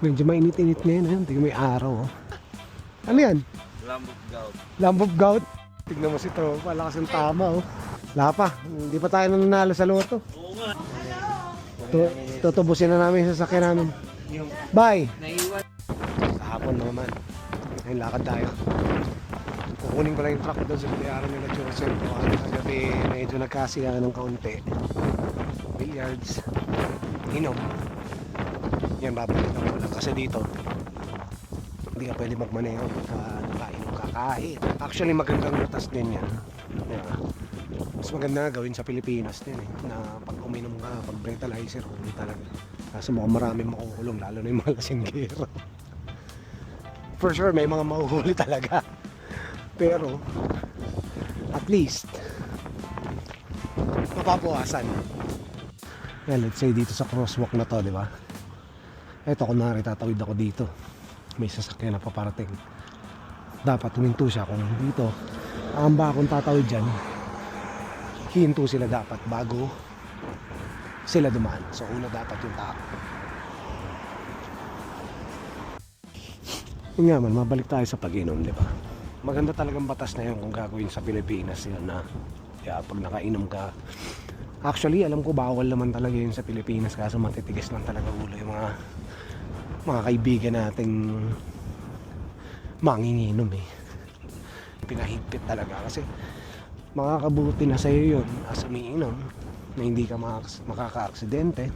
Medyo mainit-init ngayon, eh. Tingnan mo may araw, oh. Ano yan? Lamb of gout. Lamb of gout. Tignan mo si Tropa, lakas ng tama, oh. Wala pa, hindi pa tayo nanalo sa loto. Oo nga. Tutubusin na namin yung sasakyan namin. Bye! Naiwan. Sa hapon naman. Ngayon lakad tayo. Kukunin ko lang yung truck doon sa bayaran nila Joseph. Kagabi medyo nagkasiyahan ng kaunti. Billiards. Inom. Yan, babalik na muna. Kasi dito, hindi ka pwede magmaneho. Nakainom ka kahit. Actually, magandang lutas din yan. Yeah. Mas maganda nga gawin sa Pilipinas din, eh. Na pag uminom ka, pag breathalyzer, huli talaga. Kasi mukhang marami makukulong, lalo na yung mga lasinggero. For sure, may mga mahuhuli talaga. Pero, at least, mapapawasan. Well, let's say dito sa crosswalk na to, di ba? Eto, kunwari tatawid ako dito. May sasakyan na paparating. Dapat huminto siya kung dito. Ang ba akong tatawid dyan, hihinto sila dapat bago sila dumaan. So, una dapat yung tao. Yun nga man, mabalik tayo sa pag-inom, di ba? Maganda talagang batas na yun kung gagawin sa Pilipinas yun na kaya pag nakainom ka. Actually, alam ko bawal naman talaga yun sa Pilipinas kaso matitigas lang talaga ulo yung mga kaibigan nating manginginom, eh. Pinahigpit talaga kasi makakabuti na sa'yo yun as umiinom na hindi ka makaka-aksidente.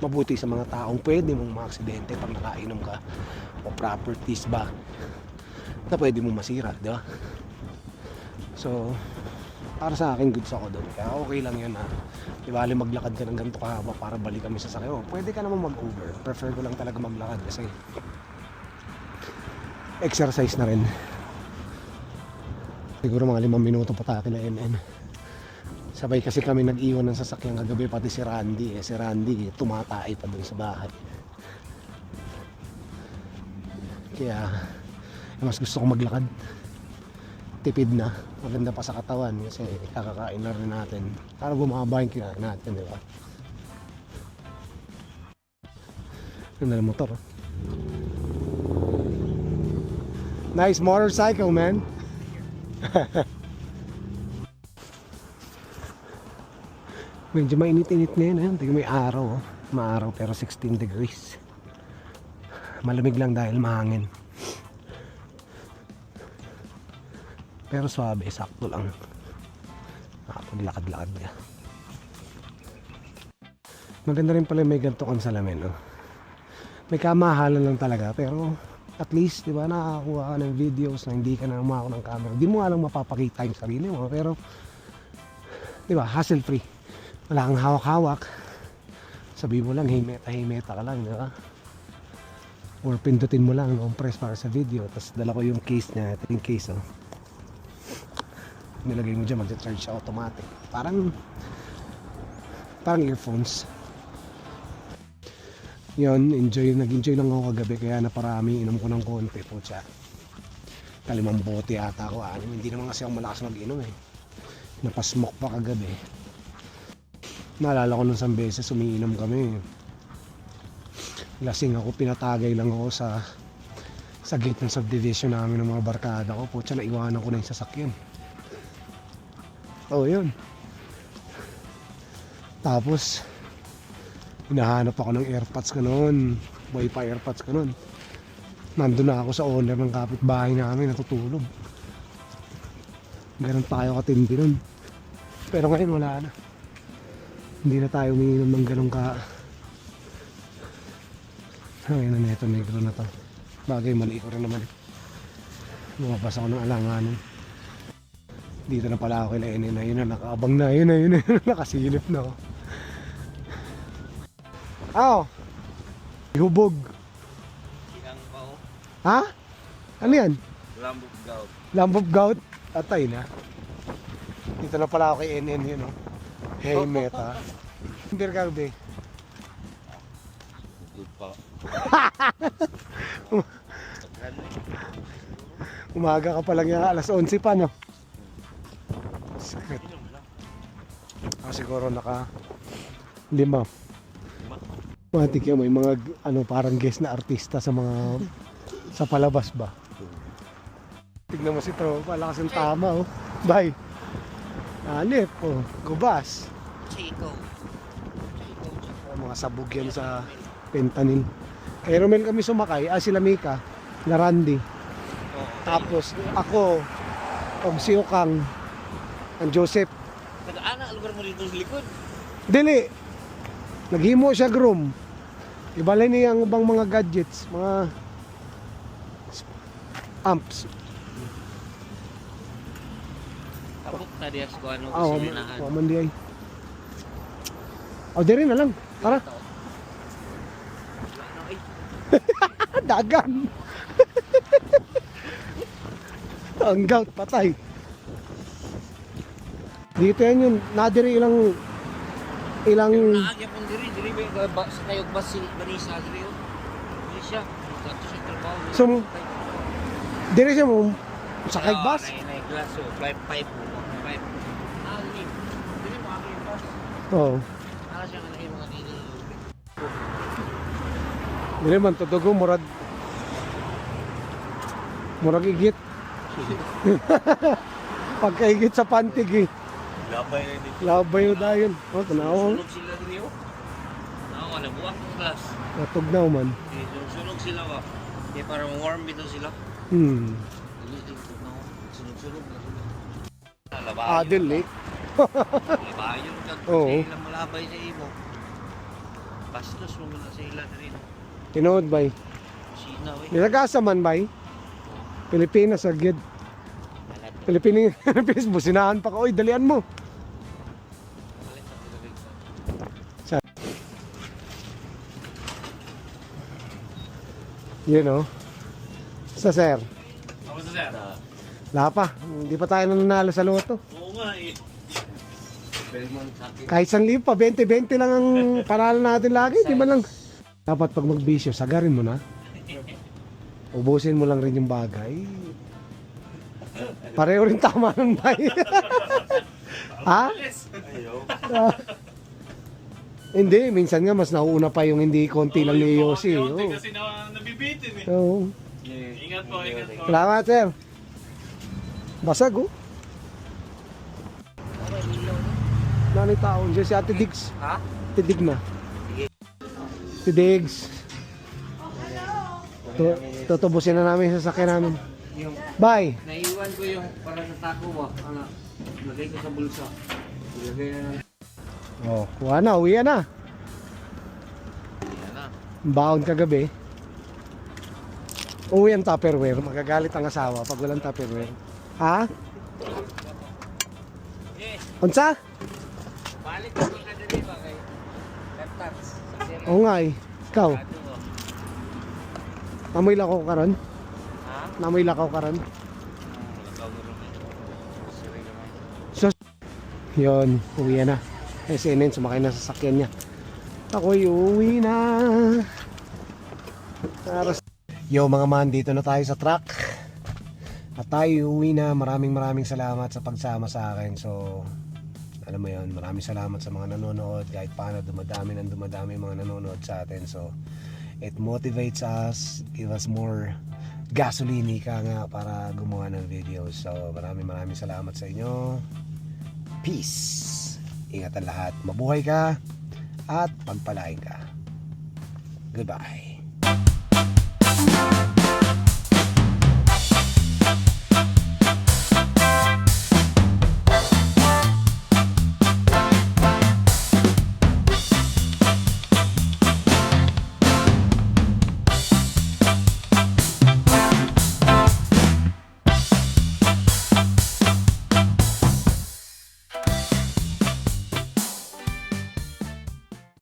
Mabuti sa mga taong pwede mong ma-aksidente pag nakainom ka o properties ba na pwede mong masira, di ba? So, para sa akin, goods ako doon. Kaya okay lang yun, ha. Di ba, maglakad ka ng ganito kahaba para balik kami sa sakyo. Pwede ka naman mag-Uber. Prefer ko lang talaga maglakad kasi exercise na rin. Siguro mga 5 minuto pa tayo kila NN. Sabay kasi kami nag-iwan ng sasakyan kagabi, pati si Randy. Si Randy tumatay pa dun sa bahay. Kaya mas gusto ko maglakad. Tipid na, maganda pa sa katawan kasi kakakain na rin natin para bumaba yung kinain natin, di ba? Ganda ng motor, oh. Nice motorcycle, man. Medyo mainit-init ngayon, eh. Tingnan may araw, oh. Maaraw pero 16 degrees. Malamig lang dahil mahangin. Pero swabe, sakto lang. Nakapaglakad-lakad niya. Maganda rin pala may ganito kang salamin, oh. May kamahalan lang talaga pero at least, di ba, nakakakuha ka ng videos na hindi ka na umako ng camera. Di mo alam mapapakita yung sarili mo pero di ba, hassle free. Wala kang hawak-hawak. Sabi mo lang, hey meta ka lang, di ba? Or pindutin mo lang ang press para sa video. Tapos dala ko yung case niya. Ito yung case, oh. Nilagay mo dyan, mag-charge siya automatic. Parang earphones. Yun, nag-enjoy lang ako kagabi. Kaya naparami, inom ko ng konti po siya. 5 bote ata ako. Hindi naman kasi ako malakas mag-inom, eh. Napasmoke pa kagabi. Naalala ko nung isang beses umiinom kami. Lasing ako, pinatagay lang ako sa gate ng subdivision namin ng mga barkada ko. Putya, naiwanan ko na yung sasakyan. Oh, yun. Tapos hinahanap ako ng airpods ko noon. Wi-Fi airpods ko noon. Nandun na ako sa owner ng kapitbahay namin, natutulog. Ganun tayo katindi nun. Pero ngayon wala na. Hindi na tayo umiinom ng ganun ka. Ngayon na neto negro na to. Bagay, mali ko rin naman. Lumabas ako ng alanganin. Dito na pala ako kila Enen. Ayun na, nakaabang na. Ayun na. Nakasilip na ako. Aw! Ihubog. Kinang pa, oh. Ha? Ano yan? Lamb of gout. Lamb of gout? Atay na. Dito na pala ako kay Enen, yun, oh. Hey, meta. Beer ka, be. Good pa. Umaga ka pa lang yan, alas 11 pa, no? Sakit. Siguro naka 5. Matik yan, may mga ano parang guest na artista sa mga sa palabas ba. Tignan mo si Tropa, lakas ng tama oh. Bye. Hanip oh, gubas. Chico. Mga sabog yan sa fentanyl. Kay Romel kami sumakay, sila Mika, na Randy. Tapos ako, og si Okang, ang Joseph. Nag-ana, lugar mo dito sa likod. Dili. Naghimo siya groom. Ibalay niya ang ubang mga gadgets, mga amps. Kapok na diya ko ano Ah, kusinahan. waman di ay. O, diri na lang. Tara. Dagan. Ang gout, patay. Dito yan yun. Nadiri ilang Naagya pong diri ba sa kayog bus si Vanessa diri yun. Diri siya. Gato siya trabaho. So, diri siya mo sakay bus. Nay glass o flight pipe mo. Pipe. Alim. Diri mo ako yung bus. Oo. Para siya nga mga dili. Dili man tutugo murag igit. Pagkaigit sa pantig eh. Labay na dito. Labay mo dayon. O, tanaw. Sunog sila diri o. Ako wala buwak ng glass. Natugnaw man. Sunog sila ba? Kaya para warm bitaw sila. Sunog-sunog na sila. Labayon. Dili. Labayon ka. Oo. Sila malabay sa imo. Bastos mo muna sa ila rin. Tinood bay. Sina we. Nilagasa man bay. Pilipinas agad. Pilipinas businahan pa ko. Oy, dalian mo. You know. Sa sir. Ako sa sir. Wala pa. Hindi pa tayo nanalo sa loto. Oo nga eh. Kahit 1,000 pa, 20-20 lang ang panalo natin lagi. Di ba lang? Dapat pag magbisyo, sagarin mo na. Ubusin mo lang rin yung bagay. Pareho rin tama ng bay. Ha? Hindi, minsan nga mas nauuna pa yung hindi konti lang ni Yossi. Konti kasi nabibitin eh. Oo. Ingat po, ingat po. Salamat, sir. Basag, oh. Nanay taon siya si Ate Diggs. Ha? Ate Dig na. Ate Diggs. Tutubusin na namin yung sasakyan namin. Yung Bye. naiwan ko yung para sa taco ba? Ano? Lagay ko sa bulsa. Ilagay na lang. Oh, kuha na, uwi na. Yan na. Baon kagabi. Uwi ang Tupperware. Magagalit ang asawa pag walang Tupperware. Ha? Unsa? Balik ko na dali ba kay left touch. Oo nga eh. Ikaw, namoy lakaw ka ron? Ha? Namoy lakaw ka ron? Lakaw ko rin. Siri naman. Sus. Yun, uwi na. SNN, sumakay na sa sasakyan niya. Ako'y uwi na. Yo mga man, dito na tayo sa truck. At tayo uwi na. Maraming salamat sa pagsama sa akin. So, alam mo yun, maraming salamat sa mga nanonood. Kahit paano dumadami mga nanonood sa atin. So, it motivates us, give us more gasoline ka nga para gumawa ng videos. So, maraming salamat sa inyo. Peace. Ingat ang lahat. Mabuhay ka at pagpalain ka. Goodbye.